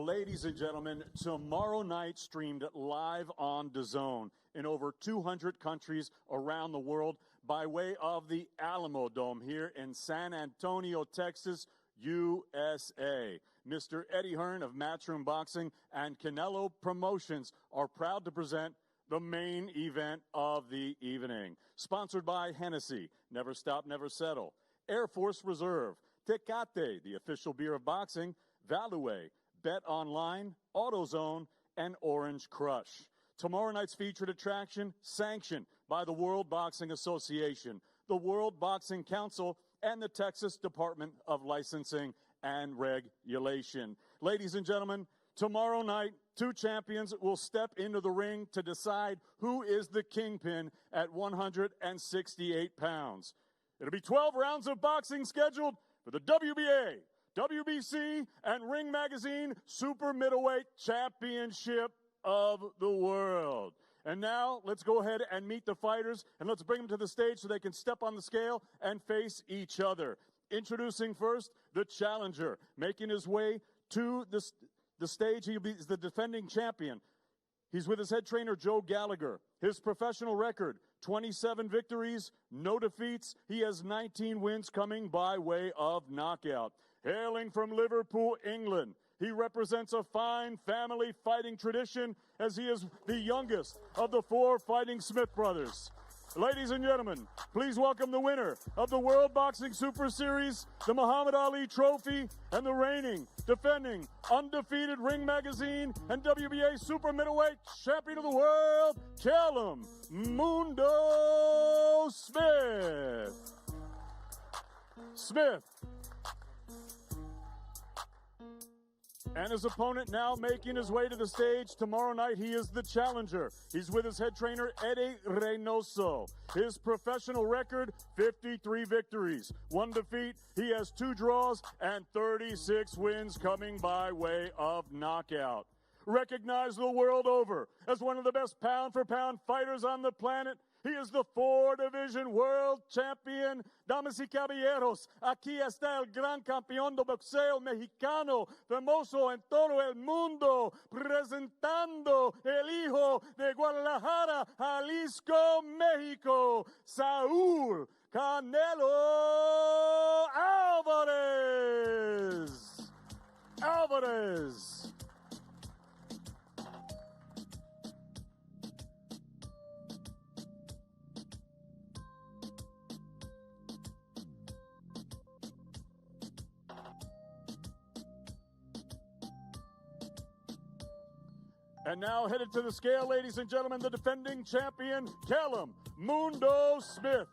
ladies and gentlemen, tomorrow night streamed live on DAZN in over 200 countries around the world by way of the Alamo Dome here in San Antonio, Texas, USA. Mr. Eddie Hearn of Matchroom Boxing and Canelo Promotions are proud to present the main event of the evening. Sponsored by Hennessy, Never Stop, Never Settle, Air Force Reserve, Tecate, the official beer of boxing, Value, Bet Online, AutoZone, and Orange Crush. Tomorrow night's featured attraction, sanctioned by the World Boxing Association, the World Boxing Council, and the Texas Department of Licensing and Regulation. Ladies and gentlemen, tomorrow night, two champions will step into the ring to decide who is the kingpin at 168 pounds. It'll be 12 rounds of boxing scheduled for the WBA, WBC, and Ring Magazine Super Middleweight Championship of the World. And now, let's go ahead and meet the fighters, and let's bring them to the stage so they can step on the scale and face each other. Introducing first, the challenger, making his way to the stage. He's the defending champion. He's with his head trainer, Joe Gallagher. His professional record, 27 victories, no defeats. He has 19 wins coming by way of knockout. Hailing from Liverpool, England, he represents a fine family fighting tradition as he is the youngest of the four Fighting Smith brothers. Ladies and gentlemen, please welcome the winner of the World Boxing Super Series, the Muhammad Ali Trophy, and the reigning, defending, undefeated Ring Magazine and WBA Super Middleweight Champion of the World, Callum Mundo Smith. And his opponent now making his way to the stage tomorrow night. He is the challenger. He's with his head trainer, Eddie Reynoso. His professional record, 53 victories, 1 defeat. He has 2 draws and 36 wins coming by way of knockout. Recognized the world over as one of the best pound-for-pound fighters on the planet. He is the 4-division world champion. Damas y caballeros, aquí está el gran campeón de boxeo mexicano, famoso en todo el mundo, presentando el hijo de Guadalajara, Jalisco, México, Saúl Canelo Alvarez. And now headed to the scale, ladies and gentlemen, the defending champion, Callum Mundo Smith.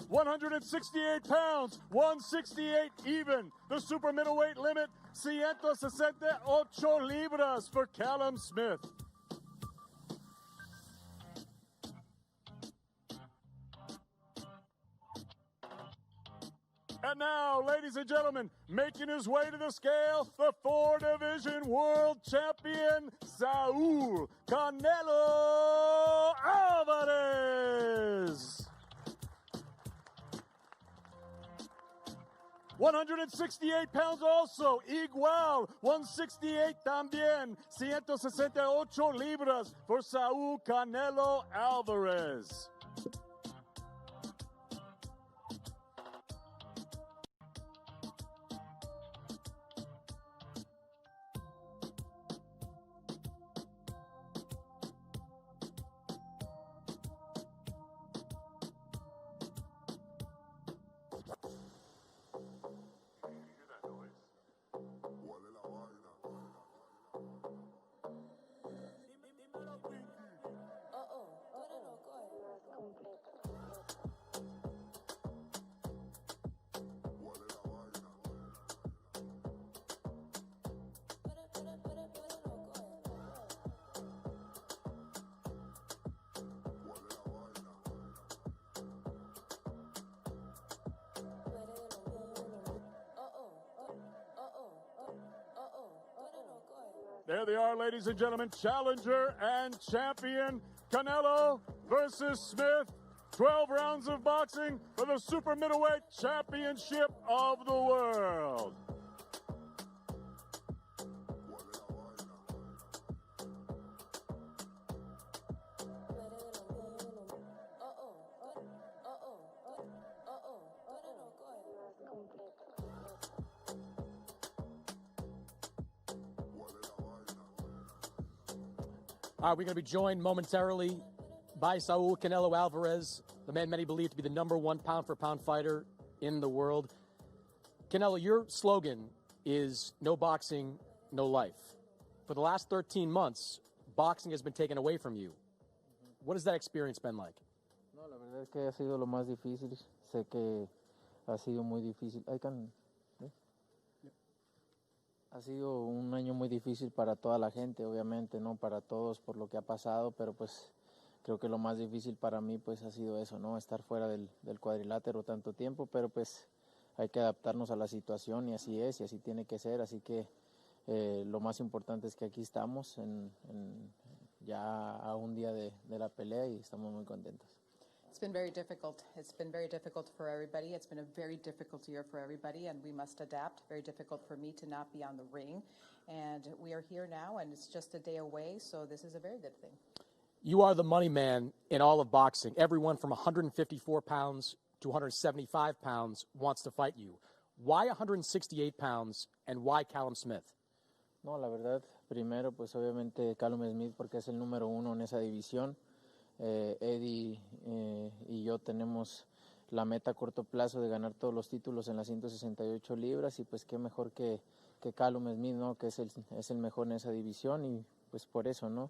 168 pounds, 168 even. The super middleweight limit, 168 libras for Callum Smith. And now, ladies and gentlemen, making his way to the scale, the 4-division world champion, Saúl Canelo Alvarez. 168 pounds also, igual, 168 también, 168 libras for Saúl Canelo Alvarez. There they are, ladies and gentlemen, challenger and champion, Canelo versus Smith. 12 rounds of boxing for the super middleweight championship of the world. All right, we're going to be joined momentarily by Saul Canelo Alvarez, the man many believe to be the #1 pound-for-pound fighter in the world. Canelo, your slogan is no boxing, no life. For the last 13 months, boxing has been taken away from you. What has that experience been like? No, la verdad es que ha sido lo más difícil. Sé que ha sido muy difícil. Ha sido un año muy difícil para toda la gente, obviamente, no para todos por lo que ha pasado, pero pues creo que lo más difícil para mí pues ha sido eso, ¿no? Estar fuera del cuadrilátero tanto tiempo, pero pues hay que adaptarnos a la situación y así es y así tiene que ser, así que lo más importante es que aquí estamos ya a un día de la pelea y estamos muy contentos. It's been very difficult. It's been very difficult for everybody. It's been a very difficult year for everybody, and we must adapt. Very difficult for me to not be on the ring. And we are here now, and it's just a day away, so this is a very good thing. You are the money man in all of boxing. Everyone from 154 pounds to 175 pounds wants to fight you. Why 168 pounds, and why Callum Smith? No, la verdad, primero, pues obviamente Callum Smith porque es el número 1 en esa división. Eddie y yo tenemos la meta a corto plazo de ganar todos los títulos en las 168 libras y pues qué mejor que Callum Smith, ¿no? Que es el mejor en esa división y pues por eso, ¿no?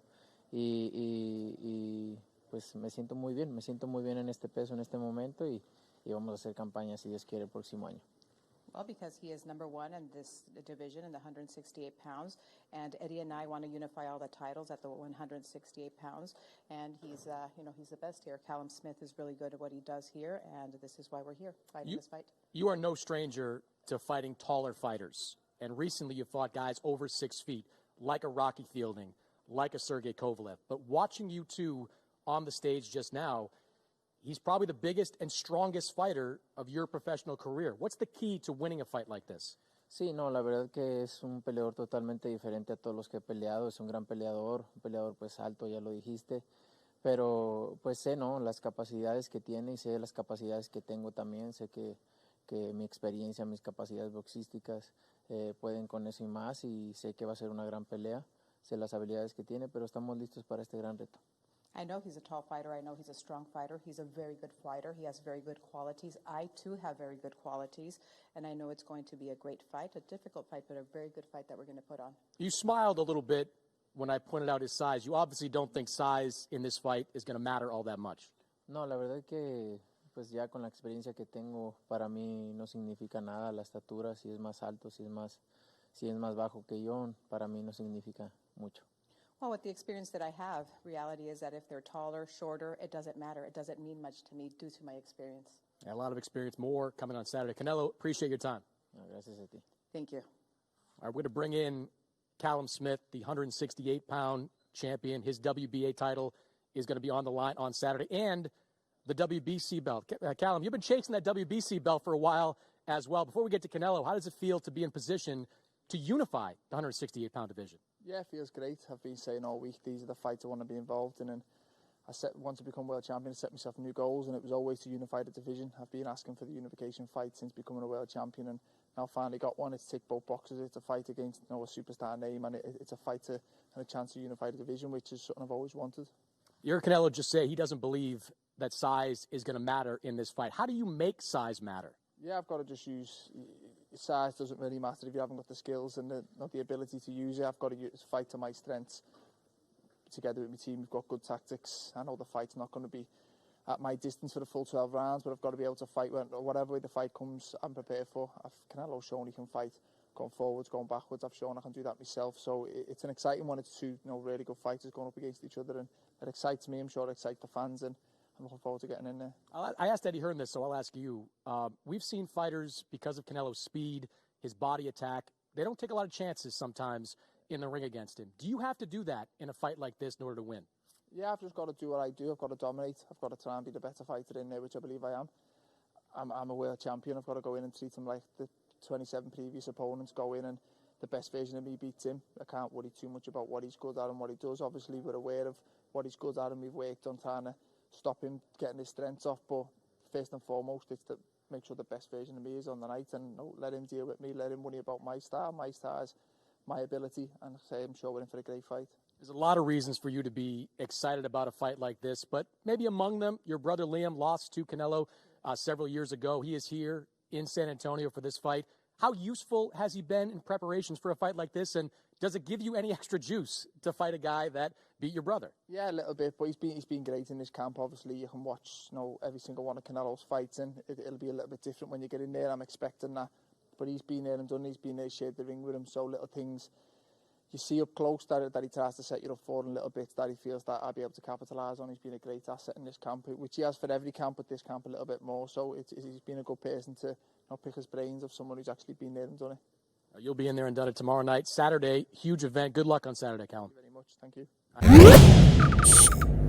Y pues me siento muy bien en este peso, en este momento y vamos a hacer campaña si Dios quiere el próximo año. Well, because he is #1 in this division in the 168 pounds, and Eddie and I want to unify all the titles at the 168 pounds, and he's the best here. Callum Smith is really good at what he does here, and this is why we're here fighting this fight. You are no stranger to fighting taller fighters, and recently you fought guys over 6 feet, like a Rocky Fielding, like a Sergey Kovalev. But watching you two on the stage just now, he's probably the biggest and strongest fighter of your professional career. What's the key to winning a fight like this? Sí, no, la verdad que es un peleador totalmente diferente a todos los que he peleado. Es un gran peleador, un peleador pues alto, ya lo dijiste. Pero pues sé, ¿no? Las capacidades que tiene y sé las capacidades que tengo también. Sé que mi experiencia, mis capacidades boxísticas pueden con eso y más. Y sé que va a ser una gran pelea. Sé las habilidades que tiene, pero estamos listos para este gran reto. I know he's a tall fighter. I know he's a strong fighter. He's a very good fighter. He has very good qualities. I, too, have very good qualities. And I know it's going to be a great fight, a difficult fight, but a very good fight that we're going to put on. You smiled a little bit when I pointed out his size. You obviously don't think size in this fight is going to matter all that much. No, la verdad que pues ya con la experiencia que tengo, para mí no significa nada la estatura. Si es más alto, si es más bajo que yo, para mí no significa mucho. Well, with the experience that I have, reality is that if they're taller, shorter, it doesn't matter. It doesn't mean much to me due to my experience. Yeah, a lot of experience, more coming on Saturday. Canelo, appreciate your time. No, gracias a ti. Thank you. All right, we're going to bring in Callum Smith, the 168-pound champion. His WBA title is going to be on the line on Saturday, and the WBC belt. Callum, you've been chasing that WBC belt for a while as well. Before we get to Canelo, how does it feel to be in position to unify the 168-pound division? Yeah, it feels great. I've been saying all week, these are the fights I want to be involved in, and want to become world champion, set myself new goals, and it was always to unify the division. I've been asking for the unification fight since becoming a world champion, and now finally got one. It's ticked both boxes. It's a fight against a superstar name, and it's a fight and a chance to unify the division, which is something I've always wanted. You heard Canelo just say he doesn't believe that size is going to matter in this fight. How do you make size matter? Yeah, I've got to just use size. Doesn't really matter if you haven't got the skills and not the ability to use it. I've got to fight to my strengths. Together with my team, we've got good tactics. I know the fight's not going to be at my distance for the full 12 rounds, but I've got to be able to fight whatever way the fight comes. I'm prepared for. Canelo's shown he can fight going forwards, going backwards. I've shown I can do that myself. So it's an exciting one. It's two really good fighters going up against each other, and it excites me. I'm sure it excites the fans, and I'm looking forward to getting in there. I asked Eddie Hearn this, so I'll ask you. We've seen fighters, because of Canelo's speed, his body attack, they don't take a lot of chances sometimes in the ring against him. Do you have to do that in a fight like this in order to win? Yeah, I've just got to do what I do. I've got to dominate. I've got to try and be the better fighter in there, which I believe I am. I'm a world champion. I've got to go in and treat him like the 27 previous opponents, go in and the best version of me beats him. I can't worry too much about what he's good at and what he does. Obviously, we're aware of what he's good at and we've worked on trying to stop him getting his strengths off. But first and foremost, it's to make sure the best version of me is on the night and let him deal with me, let him worry about my style. My style is my ability, and I'm sure we're in for a great fight. There's a lot of reasons for you to be excited about a fight like this, but maybe among them, your brother Liam lost to Canelo several years ago. He is here in San Antonio for this fight. How useful has he been in preparations for a fight like this, and does it give you any extra juice to fight a guy that beat your brother? Yeah, a little bit, but he's been great in this camp. Obviously, you can watch every single one of Canelo's fights, and it'll be a little bit different when you get in there. I'm expecting that, but he's been there and done. He's been there, shared the ring with him. So little things you see up close that he tries to set you up for, and little bits that he feels that I'll be able to capitalise on. He's been a great asset in this camp, which he has for every camp, but this camp a little bit more. So he's been a good person to pick his brains of someone who's actually been there and done it. You'll be in there and done it tomorrow night. Saturday, huge event. Good luck on Saturday, Callum. Thank you very much. Thank you.